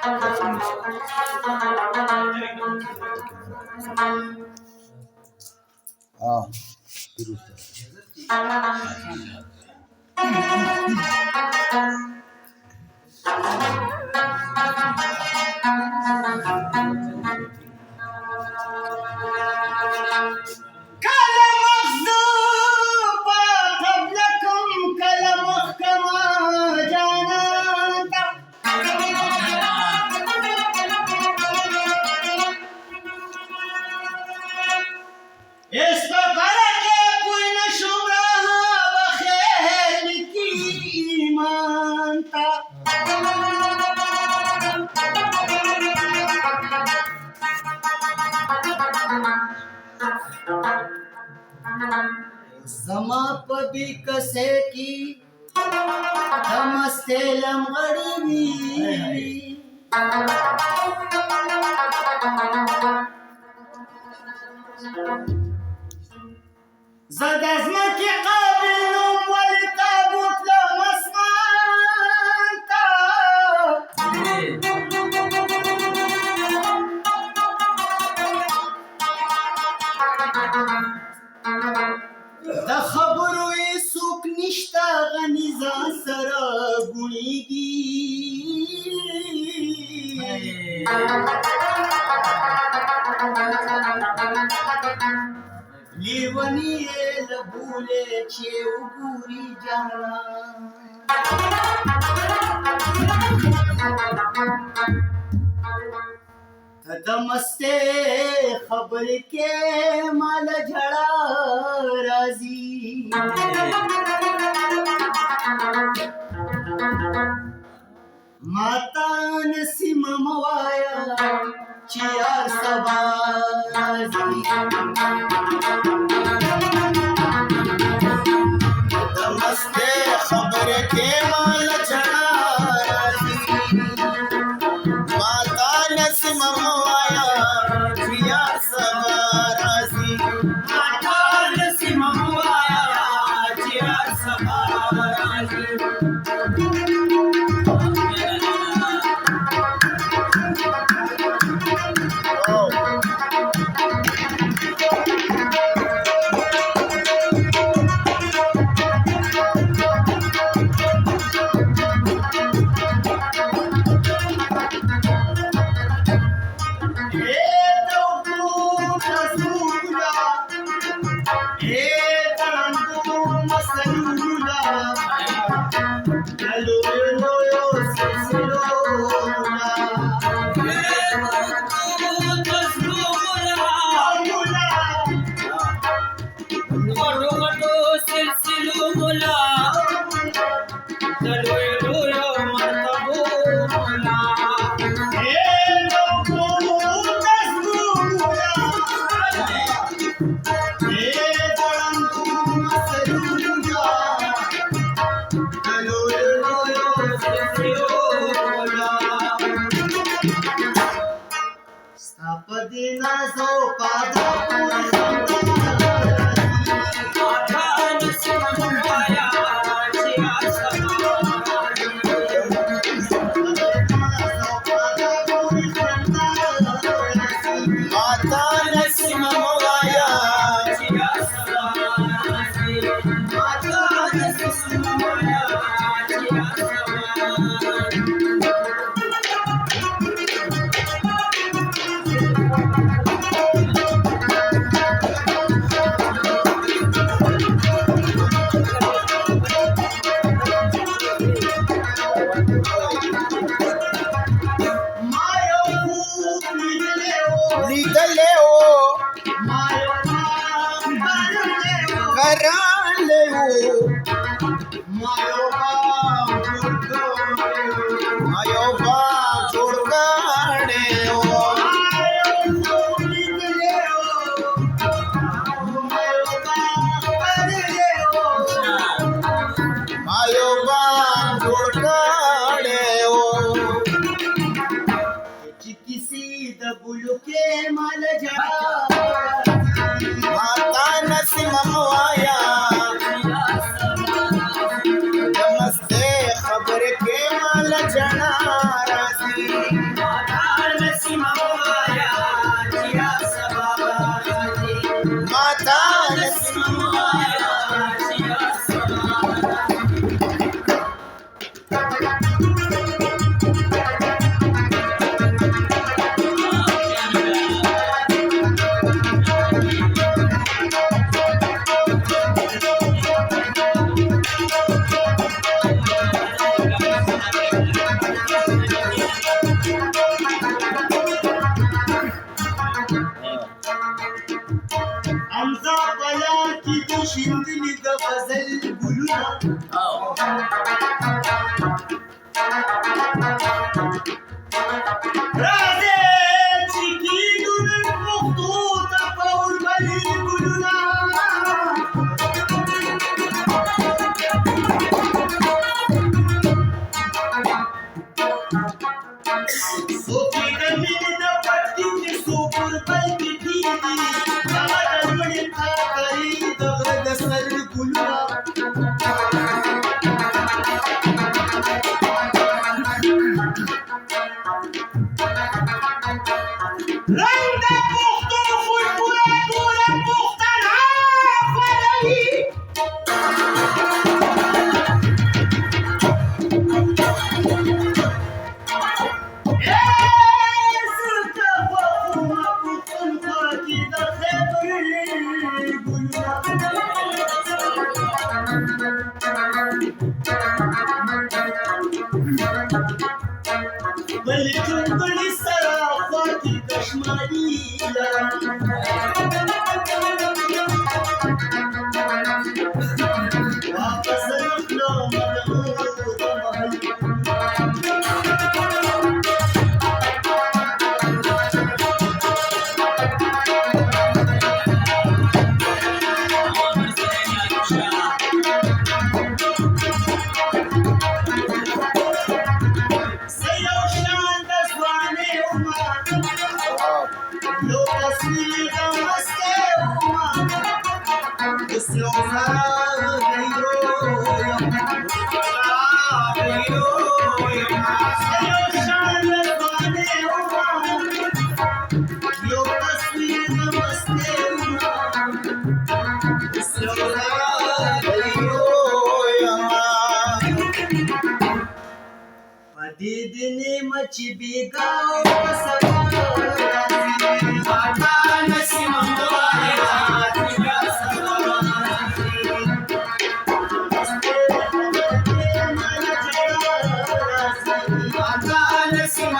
हाँ दुरुस्त समापदी कसे की नमस्ते लंगड़ी زدزنا की قابل والتابوت لمسمانتا د خبرو سوک نشتا غنیزا سره ګونیږي لیونی لبوله چې وګوري جانا دمسته خبر کې مال جړا راځي ماتا نسیم موایا چې یار سبا راځي دمسته خبر کې مال جړا راځي ماتا نسیم موایا چې یار سبا راځي ماتا نسیم موایا چې یار سبا راځي खबर के माल जना रासी सोपी जमीन पट्टीची सोपूर पैकी ठिली दगड खाकरी दगड सर गुलाब رنگ پخت و خوشبوی دور پختن آفرینی بلی چنگلی سرافاتی کشمالی واپس رکھنا दीदीने मची बिगाव आता नसीम आता नसीम